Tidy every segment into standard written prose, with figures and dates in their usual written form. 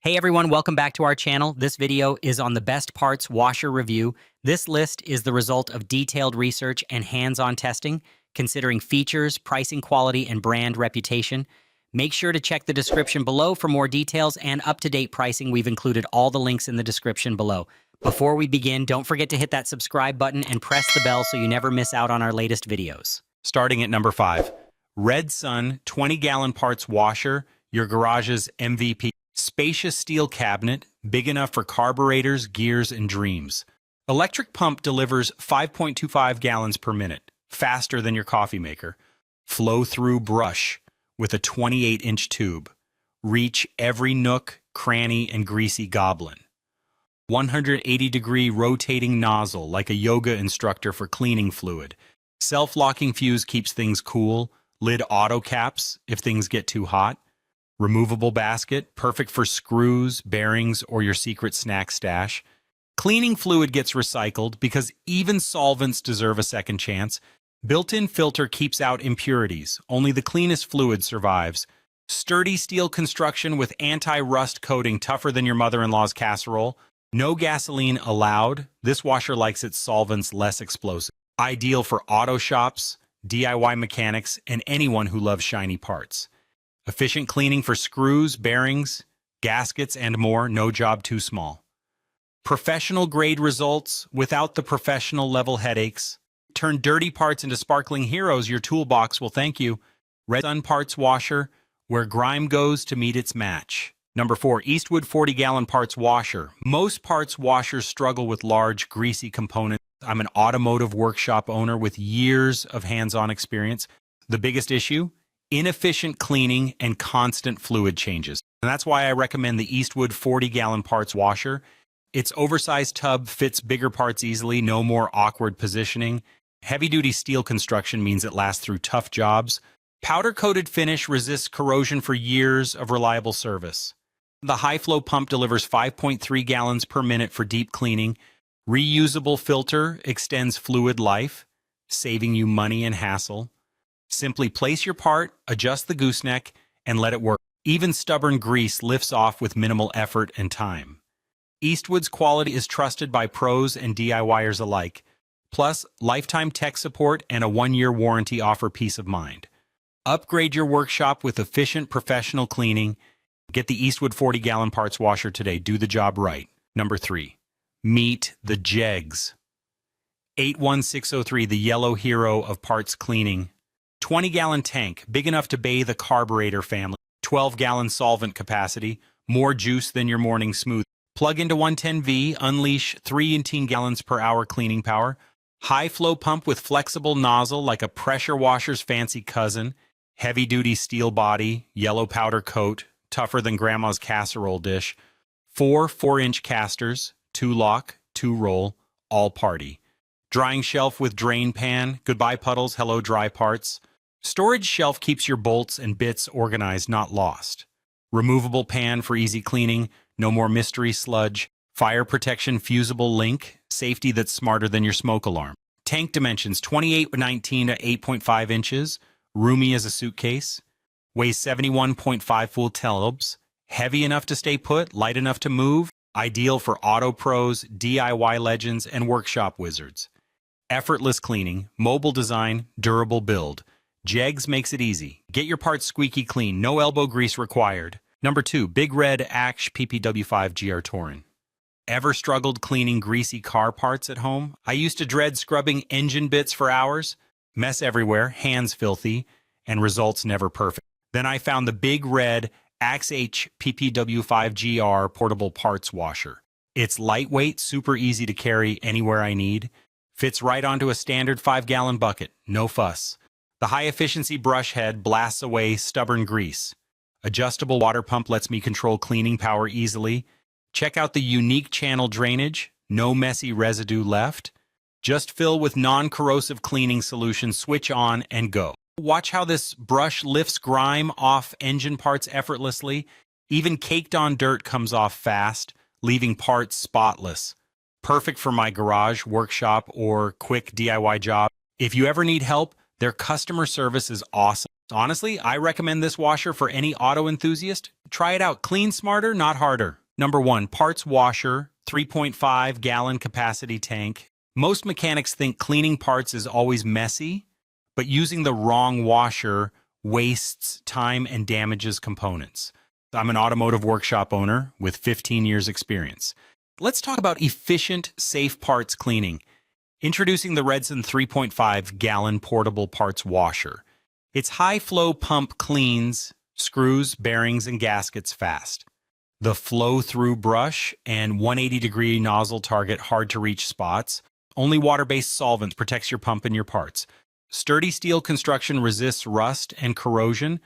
Hey everyone, welcome back to our channel. This video is on the best parts washer review. This list is the result of detailed research and hands-on testing, considering features, pricing quality, and brand reputation. Make sure to check the description below for more details and up-to-date pricing. We've included all the links in the description below. Before we begin, don't forget to hit that subscribe button and press the bell so you never miss out on our latest videos. Starting at number 5, Red Sun 20-gallon parts washer, your garage's MVP. Spacious steel cabinet, big enough for carburetors, gears, and dreams. Electric pump delivers 5.25 gallons per minute, faster than your coffee maker. Flow-through brush with a 28-inch tube. Reach every nook, cranny, and greasy goblin. 180-degree rotating nozzle like a yoga instructor for cleaning fluid. Self-locking fuse keeps things cool. Lid auto caps if things get too hot. Removable basket, perfect for screws, bearings, or your secret snack stash. Cleaning fluid gets recycled because even solvents deserve a second chance. Built-in filter keeps out impurities. Only the cleanest fluid survives. Sturdy steel construction with anti-rust coating tougher than your mother-in-law's casserole. No gasoline allowed. This washer likes its solvents less explosive. Ideal for auto shops, DIY mechanics, and anyone who loves shiny parts. Efficient cleaning for screws, bearings, gaskets, and more. No job too small. Professional grade results without the professional level headaches. Turn dirty parts into sparkling heroes. Your toolbox will thank you. Red Sun parts washer, where grime goes to meet its match. Number 4, Eastwood 40-gallon parts washer. Most parts washers struggle with large, greasy components. I'm an automotive workshop owner with years of hands-on experience. The biggest issue? Inefficient cleaning and constant fluid changes. And that's why I recommend the Eastwood 40-gallon parts washer. Its oversized tub fits bigger parts easily, no more awkward positioning. Heavy-duty steel construction means it lasts through tough jobs. Powder-coated finish resists corrosion for years of reliable service. The high-flow pump delivers 5.3 gallons per minute for deep cleaning. Reusable filter extends fluid life, saving you money and hassle. Simply place your part, adjust the gooseneck, and let it work. Even stubborn grease lifts off with minimal effort and time. Eastwood's quality is trusted by pros and DIYers alike. Plus, lifetime tech support and a 1-year warranty offer peace of mind. Upgrade your workshop with efficient professional cleaning. Get the Eastwood 40-gallon parts washer today. Do the job right. Number 3. Meet the Jegs. 81603, the yellow hero of parts cleaning. 20-gallon tank, big enough to bathe a carburetor family. 12-gallon solvent capacity, more juice than your morning smoothie. Plug into 110V, unleash 3 gallons per hour cleaning power. High-flow pump with flexible nozzle like a pressure washer's fancy cousin. Heavy-duty steel body, yellow powder coat, tougher than grandma's casserole dish. 4 4-inch casters, 2-lock, 2-roll, all party. Drying shelf with drain pan, goodbye puddles, hello dry parts. Storage shelf keeps your bolts and bits organized, not lost. Removable pan for easy cleaning, no more mystery sludge. Fire protection fusible link, safety that's smarter than your smoke alarm. Tank dimensions 28/19 to 8.5 inches, roomy as a suitcase. Weighs 71.5 full tubs, heavy enough to stay put, light enough to move. Ideal for auto pros, DIY legends, and workshop wizards. Effortless cleaning, mobile design, durable build. Jegs makes it easy. Get your parts squeaky clean, no elbow grease required. Number 2, Big Red Axe PPW5 GR Touring. Ever struggled cleaning greasy car parts at home? I used to dread scrubbing engine bits for hours. Mess everywhere, hands filthy, and results never perfect. Then I found the Big Red Axe H PPW5 GR portable parts washer. It's lightweight, super easy to carry anywhere I need. Fits right onto a standard 5-gallon bucket, no fuss. The high-efficiency brush head blasts away stubborn grease. Adjustable water pump lets me control cleaning power easily. Check out the unique channel drainage, no messy residue left. Just fill with non-corrosive cleaning solution, switch on, and go. Watch how this brush lifts grime off engine parts effortlessly. Even caked-on dirt comes off fast, leaving parts spotless. Perfect for my garage, workshop, or quick DIY job. If you ever need help, their customer service is awesome. Honestly, I recommend this washer for any auto enthusiast. Try it out. Clean smarter, not harder. Number 1, parts washer, 3.5 gallon capacity tank. Most mechanics think cleaning parts is always messy, but using the wrong washer wastes time and damages components. I'm an automotive workshop owner with 15 years experience. Let's talk about efficient, safe parts cleaning. Introducing the Redson 3.5 gallon portable parts washer. Its high-flow pump cleans screws, bearings, and gaskets fast. The flow-through brush and 180-degree nozzle target hard-to-reach spots. Only water-based solvent protects your pump and your parts. Sturdy steel construction resists rust and corrosion.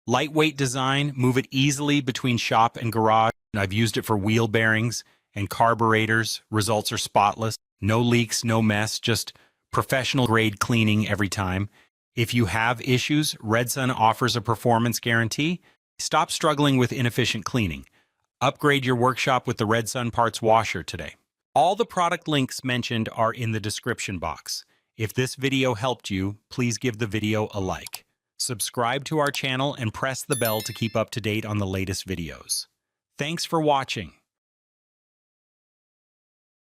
Lightweight design, move it easily between shop and garage. I've used it for wheel bearings and carburetors. Results are spotless. No leaks, no mess, just professional-grade cleaning every time. If you have issues, Redson offers a performance guarantee. Stop struggling with inefficient cleaning. Upgrade your workshop with the Redson parts washer today. All the product links mentioned are in the description box. If this video helped you, please give the video a like. Subscribe to our channel and press the bell to keep up to date on the latest videos. Thanks for watching.